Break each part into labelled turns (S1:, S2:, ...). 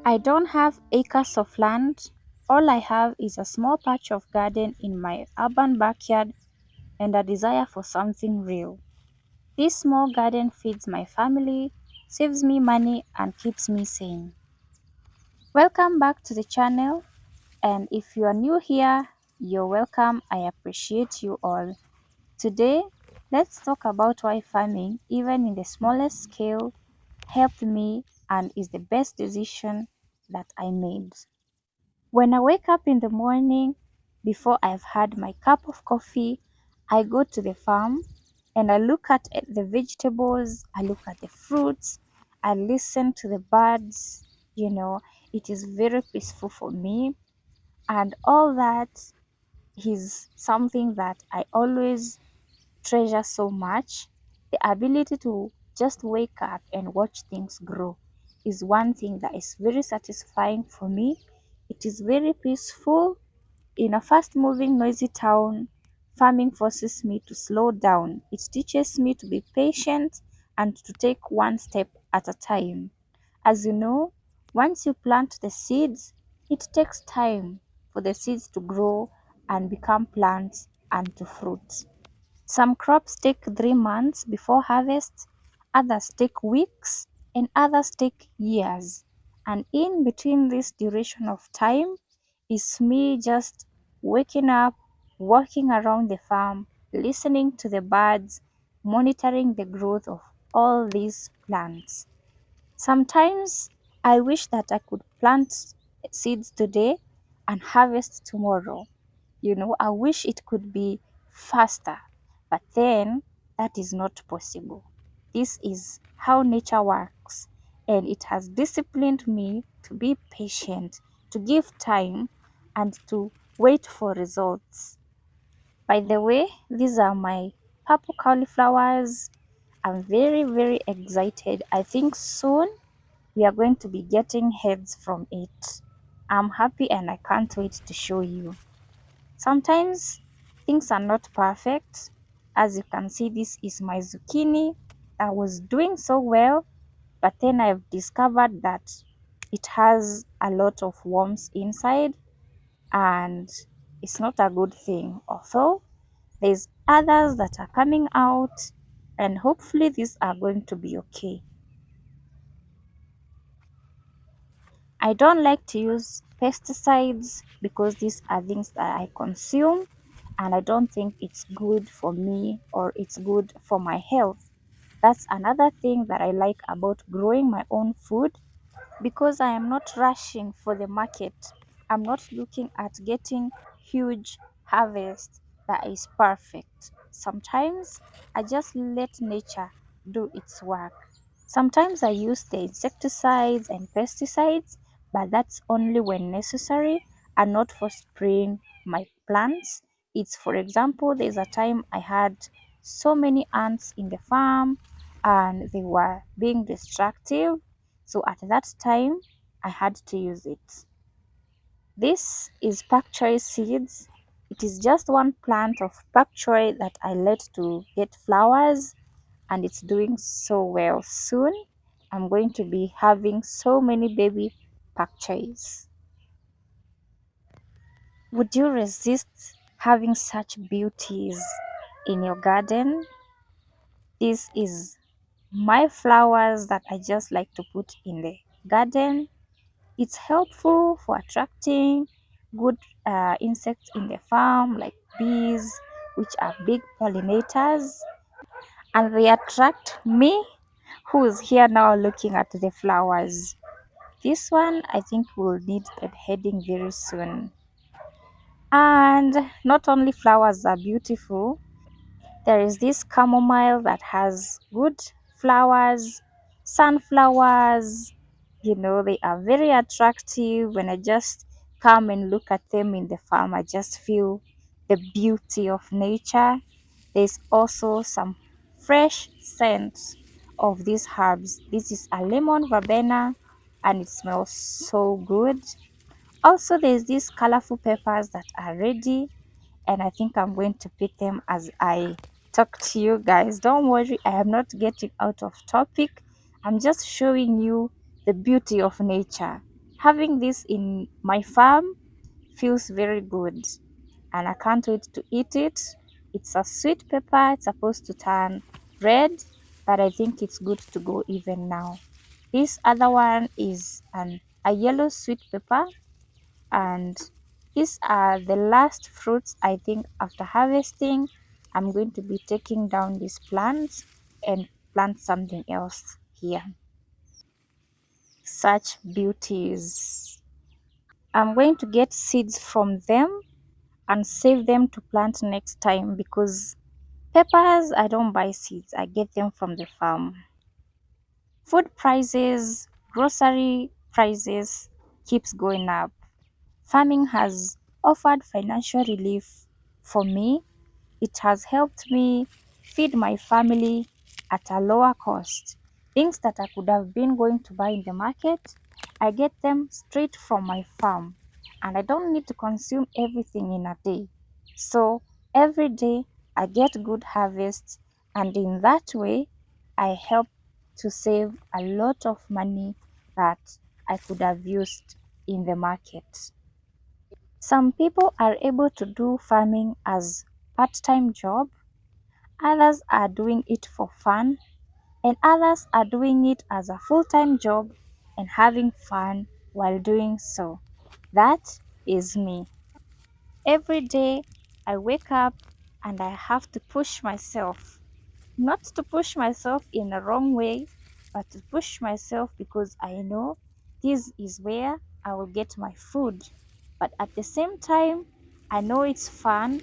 S1: I don't have acres of land. All I have is a small patch of garden in my urban backyard and a desire for something real. This small garden feeds my family, saves me money, and keeps me sane. Welcome back to the channel, and if you are new here, you're welcome. I appreciate you all. Today, let's talk about why farming, even in the smallest scale, helped me and is the best decision that I made. When I wake up in the morning, before I've had my cup of coffee, I go to the farm and I look at the vegetables, I look at the fruits, I listen to the birds. It is very peaceful for me, and all that is something that I always treasure so much. The ability to just wake up and watch things grow is one thing that is very satisfying for me. It is very peaceful. In a fast moving, noisy town, farming forces me to slow down. It teaches me to be patient and to take one step at a time. As you know, once you plant the seeds, it takes time for the seeds to grow and become plants and to fruit. Some crops take 3 months before harvest, others take weeks, and others take years. And in between this duration of time is me just waking up, walking around the farm, listening to the birds, monitoring the growth of all these plants. Sometimes I wish that I could plant seeds today and harvest tomorrow. I wish it could be faster, but then that is not possible. This is how nature works, and it has disciplined me to be patient, to give time, and to wait for results. By the way, these are my purple cauliflowers. I'm very, very excited. I think soon we are going to be getting heads from it. I'm happy and I can't wait to show you. Sometimes things are not perfect. As you can see, this is my zucchini. I was doing so well, but then I've discovered that it has a lot of worms inside, and it's not a good thing. Although there's others that are coming out, and hopefully these are going to be okay. I don't like to use pesticides because these are things that I consume, and I don't think it's good for me or it's good for my health. That's another thing that I like about growing my own food, because I am not rushing for the market. I'm not looking at getting huge harvest that is perfect. Sometimes I just let nature do its work. Sometimes I use the insecticides and pesticides, but that's only when necessary and not for spraying my plants. It's, for example, there's a time I had so many ants in the farm and they were being destructive. So at that time, I had to use it. This is pak choy seeds. It is just one plant of pak choy that I let to get flowers, and it's doing so well. Soon, I'm going to be having so many baby pak choys. Would you resist having such beauties in your garden? This is my flowers that I just like to put in the garden. It's helpful for attracting good insects in the farm, like bees, which are big pollinators, and they attract me, who is here now looking at the flowers. This one I think will need heading very soon. And not only flowers are beautiful, there is this chamomile that has good flowers, sunflowers. They are very attractive. When I just come and look at them in the farm, I just feel the beauty of nature. There's also some fresh scent of these herbs. This is a lemon verbena and it smells so good. Also, there's these colorful peppers that are ready, and I think I'm going to pick them as I talk to you guys. Don't worry, I am not getting out of topic. I'm just showing you the beauty of nature, Having this in my farm feels very good, and I can't wait to eat it. It's a sweet pepper, it's supposed to turn red, but I think it's good to go even now. This other one is a yellow sweet pepper, and these are the last fruits. I think after harvesting, I'm going to be taking down these plants and plant something else here. Such beauties. I'm going to get seeds from them and save them to plant next time, because peppers, I don't buy seeds, I get them from the farm. Food prices, grocery prices keeps going up. Farming has offered financial relief for me. It has helped me feed my family at a lower cost. Things that I could have been going to buy in the market, I get them straight from my farm, and I don't need to consume everything in a day. So every day I get good harvests, and in that way I help to save a lot of money that I could have used in the market. Some people are able to do farming as part-time job, others are doing it for fun, and others are doing it as a full-time job and having fun while doing so. That is me. Every day I wake up and I have to push myself. Not to push myself in a wrong way, but to push myself because I know this is where I will get my food. But at the same time, I know it's fun.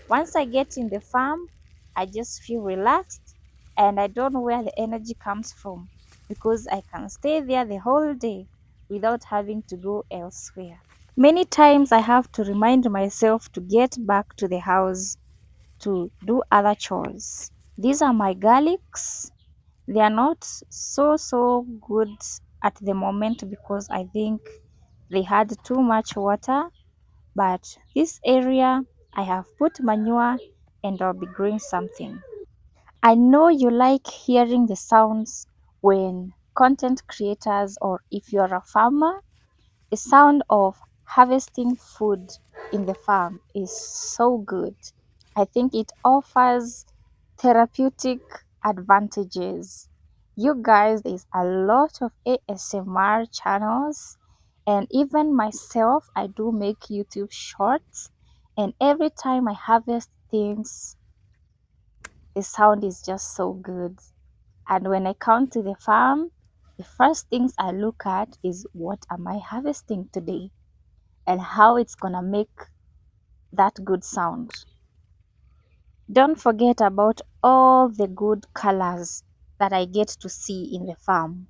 S1: Once I get in the farm, I just feel relaxed, and I don't know where the energy comes from, because I can stay there the whole day without having to go elsewhere. Many times I have to remind myself to get back to the house to do other chores. These are my garlics. They are not so good at the moment because I think they had too much water, but this area I have put manure and I'll be growing something. I know you like hearing the sounds when content creators, or if you're a farmer, the sound of harvesting food in the farm is so good. I think it offers therapeutic advantages. You guys, there's a lot of ASMR channels, and even myself, I do make YouTube shorts. And every time I harvest things, the sound is just so good. And when I come to the farm, the first things I look at is what am I harvesting today and how it's gonna make that good sound. Don't forget about all the good colors that I get to see in the farm.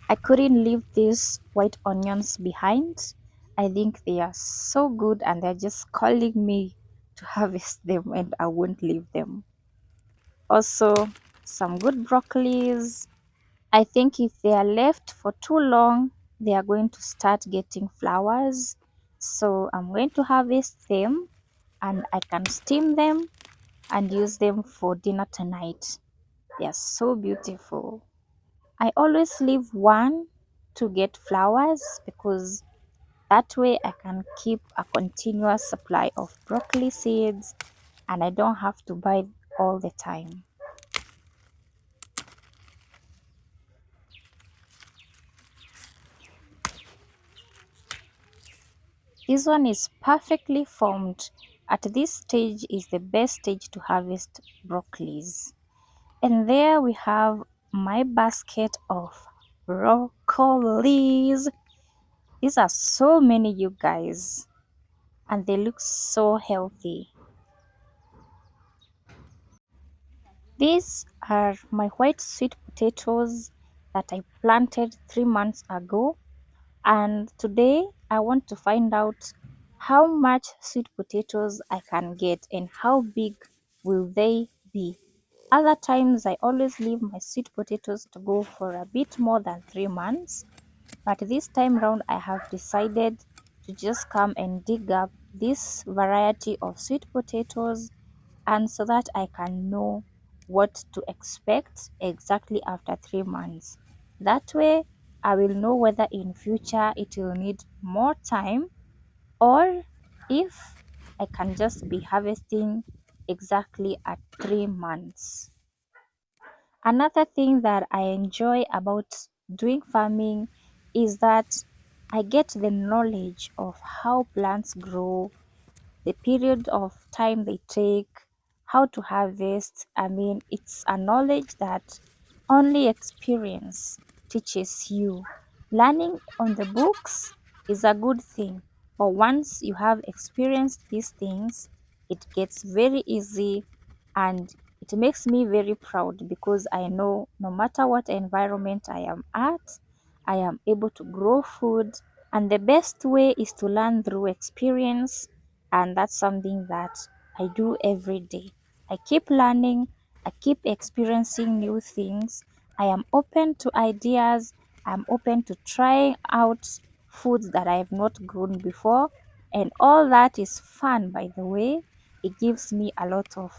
S1: I couldn't leave these white onions behind. I think they are so good and they're just calling me to harvest them, and I won't leave them. Also, some good broccolis. I think if they are left for too long, they are going to start getting flowers. So I'm going to harvest them and I can steam them and use them for dinner tonight. They are so beautiful. I always leave one to get flowers because that way I can keep a continuous supply of broccoli seeds and I don't have to buy all the time. This one is perfectly formed. At this stage is the best stage to harvest broccolis. And there we have my basket of broccolis. These are so many, you guys, and they look so healthy. These are my white sweet potatoes that I planted 3 months ago, and today I want to find out how much sweet potatoes I can get and how big will they be. Other times I always leave my sweet potatoes to go for a bit more than 3 months, but this time round I have decided to just come and dig up this variety of sweet potatoes, and so that I can know what to expect exactly after 3 months. That way, I will know whether in future it will need more time, or if I can just be harvesting exactly at 3 months. Another thing that I enjoy about doing farming is that I get the knowledge of how plants grow, the period of time they take, how to harvest. I mean, it's a knowledge that only experience teaches you. Learning on the books is a good thing, but once you have experienced these things, it gets very easy, and it makes me very proud because I know no matter what environment I am at, I am able to grow food. And the best way is to learn through experience, and that's something that I do every day. I keep learning, I keep experiencing new things. I am open to ideas, I'm open to trying out foods that I have not grown before, and all that is fun, by the way. It gives me a lot of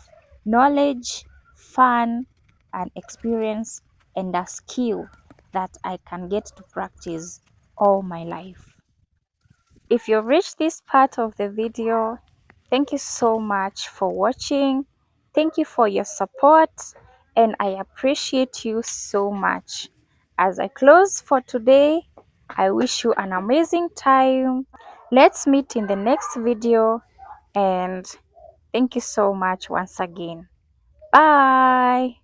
S1: knowledge, fun, and experience, and a skill that I can get to practice all my life. If you've reached this part of the video, thank you so much for watching. Thank you for your support, and I appreciate you so much. As I close for today, I wish you an amazing time. Let's meet in the next video, and thank you so much once again. Bye.